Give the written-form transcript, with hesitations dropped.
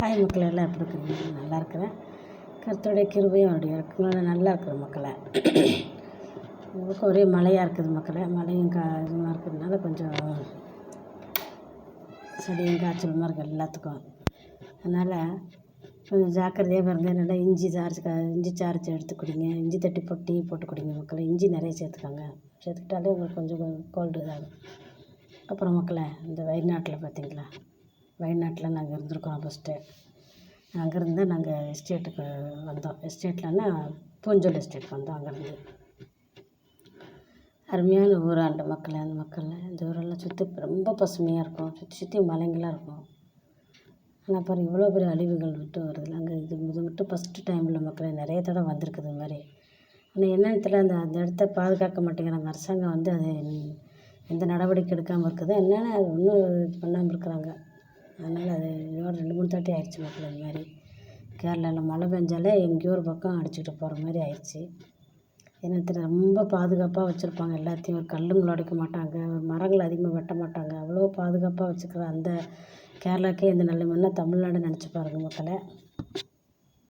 Hi மக்கள், எல்லாம் எப்படி இருக்கிறீங்க? நல்லா இருக்கிறேன். கர்த்தருடைய கிருபையும் அவருடைய இரக்கங்களும் நல்லா இருக்கிற மக்களை. உங்களுக்கு ஒரே மழையாக இருக்குது மக்களை. மழையும் இதுமாக இருக்கிறதுனால கொஞ்சம் சளியும் காய்ச்சலுமா இருக்குது எல்லாத்துக்கும். அதனால் கொஞ்சம் ஜாக்கிரதையாக பாருங்கள். நல்லா இஞ்சி சாறு எடுத்து குடிங்க. இஞ்சி தட்டி போட்டு குடிங்க மக்களை. இஞ்சி நிறைய சேர்த்துக்கிட்டாலே உங்களுக்கு கொஞ்சம் கோல்டு இதாகும். அப்புறம் மக்களை, இந்த வயநாட்டில் பார்த்தீங்களா, வயநாட்டில் நாங்கள் இருந்திருக்கோம். ஃபஸ்ட்டு அங்கேருந்து நாங்கள் எஸ்டேட்டுக்கு வந்தோம். எஸ்டேட்லன்னா பூஞ்சோல் எஸ்டேட் வந்தோம். அங்கேருந்து அருமையான ஊராண்ட மக்களை. அந்த மக்களில் இந்த ஊரெல்லாம் சுற்றி ரொம்ப பசுமையாக இருக்கும். சுற்றி மலைங்களாக இருக்கும். ஆனால் பாருங்கள், இவ்வளோ பெரிய அழிவுகள் விட்டு வருது. அங்கே இது மட்டும் ஃபஸ்ட்டு டைமில் மக்களை நிறைய தடவை வந்திருக்குது இது மாதிரி. ஆனால் என்னென்னு தெரியல, அந்த இடத்த பாதுகாக்க மாட்டேங்கிறாங்க. அரசாங்கம் வந்து அது எந்த நடவடிக்கை எடுக்காமல் இருக்குது. என்னென்னா அது ஒன்றும் பண்ணாமல் இருக்கிறாங்க. அதனால் அது இதோட 2-3 தாட்டி ஆயிடுச்சு மக்கள். இது மாதிரி கேரளாவில் மழை பெஞ்சாலே எங்கேயோ ஒரு பக்கம் அடிச்சுட்டு போகிற மாதிரி ஆயிடுச்சு. என்னத்தில் ரொம்ப பாதுகாப்பாக வச்சுருப்பாங்க எல்லாத்தையும். ஒரு கல்லுங்களை உடைக்க மாட்டாங்க, மரங்கள் அதிகமாக வெட்ட மாட்டாங்க. அவ்வளோ பாதுகாப்பாக வச்சுக்கிற அந்த கேரளாக்கே இந்த நிலைமைன்னா தமிழ்நாடு நினச்சி பாருங்கள் மக்களை.